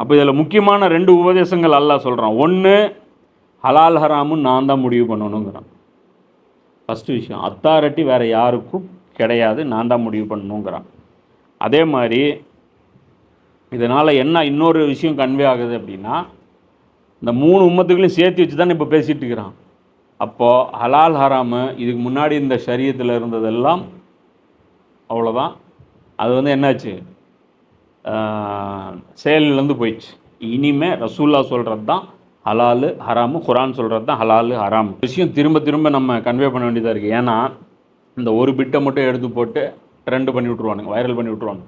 அப்போ இதில் முக்கியமான 2 உபதேசங்கள் அல்லாஹ் சொல்கிறான். ஒன்று, ஹலால் ஹராமுன்னு நான் தான் முடிவு பண்ணணுங்கிறான். ஃபஸ்ட்டு விஷயம், அத்தாரிட்டி வேறு யாருக்கும் கிடையாது, நான் தான் முடிவு பண்ணணுங்கிறான். அதே மாதிரி இதனால் என்ன இன்னொரு விஷயம் கன்வே ஆகுது அப்படின்னா, இந்த 3 உம்மத்துகளையும் சேர்த்து வச்சு தானே இப்போ பேசிகிட்டு இருக்கிறான். அப்போது ஹலால் ஹராமு இதுக்கு முன்னாடி இந்த ஷரியத்தில் இருந்ததெல்லாம் அவ்வளோதான், அது வந்து என்னாச்சு, செயலிலேருந்து போயிடுச்சு. இனிமேல் ரசூல்லா சொல்கிறது தான் ஹலாலு ஹராமு, குரான் சொல்கிறது தான் ஹலாலு ஹராமு. விஷயம் திரும்ப திரும்ப நம்ம கன்வே பண்ண வேண்டியதாக இருக்குது. ஏன்னா இந்த ஒரு பிட்டை மட்டும் எடுத்து போட்டு ட்ரெண்டு பண்ணி விட்ருவானுங்க, வைரல் பண்ணி விட்ருவாங்க.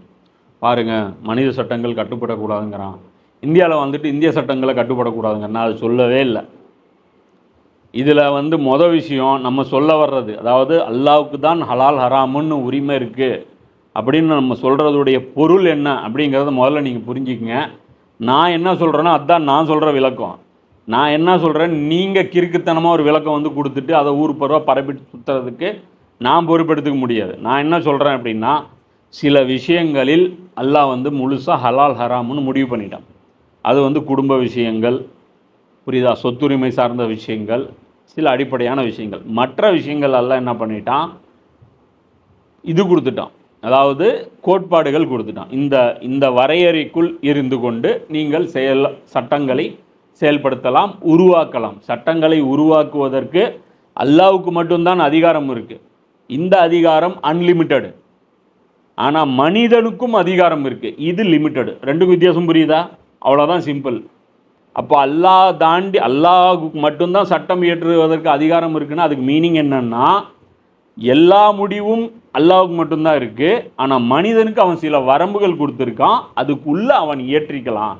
பாருங்கள், மனித சட்டங்கள் கட்டுப்படக்கூடாதுங்கிறான். இந்தியாவில் வந்துட்டு இந்திய சட்டங்களை கட்டுப்படக்கூடாதுங்க, நான் அது சொல்லவே இல்லை. இதில் வந்து மொதல் விஷயம் நம்ம சொல்ல வர்றது, அதாவது அல்லாவுக்கு தான் ஹலால் ஹராமுன்னு உரிமை இருக்குது அப்படின்னு நம்ம சொல்கிறதுடைய பொருள் என்ன அப்படிங்கிறத முதல்ல நீங்கள் புரிஞ்சுக்கங்க. நான் என்ன சொல்கிறேன்னா அதுதான் நான் சொல்கிற விளக்கம். நான் என்ன சொல்கிறேன், நீங்கள் கிறுக்குத்தனமாக ஒரு விளக்கம் வந்து கொடுத்துட்டு அதை ஊர் பருவா பரப்பிட்டு சுற்றுறதுக்கு நான் பொறுப்பெடுத்துக்க முடியாது. நான் என்ன சொல்கிறேன் அப்படின்னா, சில விஷயங்களில் அல்லாஹ் வந்து முழுசாக ஹலால் ஹராமுன்னு முடிவு பண்ணிட்டான். அது வந்து குடும்ப விஷயங்கள், புரியுதா, சொத்துரிமை சார்ந்த விஷயங்கள், சில அடிப்படையான விஷயங்கள். மற்ற விஷயங்கள் எல்லாம் என்ன பண்ணிட்டான், இது கொடுத்துட்டான், அதாவது கோட்பாடுகள் கொடுத்துட்டான். இந்த வரையறைக்குள் இருந்து கொண்டு நீங்கள் சட்டங்களை செயல்படுத்தலாம், உருவாக்கலாம். சட்டங்களை உருவாக்குவதற்கு அல்லாஹ்வுக்கு மட்டும்தான் அதிகாரம் இருக்குது. இந்த அதிகாரம் அன்லிமிட்டடு. ஆனால் மனிதனுக்கும் அதிகாரம் இருக்குது, இது லிமிட்டடு. ரெண்டுக்கும் வித்தியாசம் புரியுதா? அவ்வளோதான், சிம்பிள். அப்போ அல்லாஹ் தாண்டி அல்லாஹ்வுக்கு மட்டும்தான் சட்டம் இயற்றுவதற்கு அதிகாரம் இருக்குன்னா அதுக்கு மீனிங் என்னன்னா, எல்லா முடிவும் அல்லாஹ்வுக்கு மட்டும்தான் இருக்குது. ஆனால் மனிதனுக்கு அவன் சில வரம்புகள் கொடுத்துருக்கான், அதுக்குள்ளே அவன் இயற்றிக்கலாம்.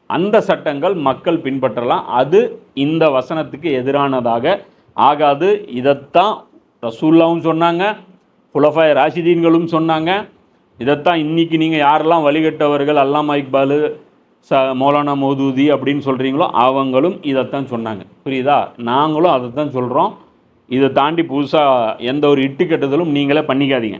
அந்த சட்டங்கள் மக்கள் பின்பற்றலாம். அது இந்த வசனத்துக்கு எதிரானதாக ஆகாது. இதைத்தான் ரசூல்லாவும் சொன்னாங்க, குலஃபாய் ராஷிதீன்களும் சொன்னாங்க. இதைத்தான் இன்றைக்கி நீங்கள் யாரெல்லாம் வழிகட்டவர்கள், அல்லாமா இக்பாலு, மௌலானா மௌதூதி அப்படின்னு சொல்கிறீங்களோ அவங்களும் இதைத்தான் சொன்னாங்க. புரியுதா? நாங்களும் அதை தான் சொல்கிறோம். இதை தாண்டி புதுசாக எந்த ஒரு இட்டு கட்டுதலும் நீங்களே பண்ணிக்காதீங்க.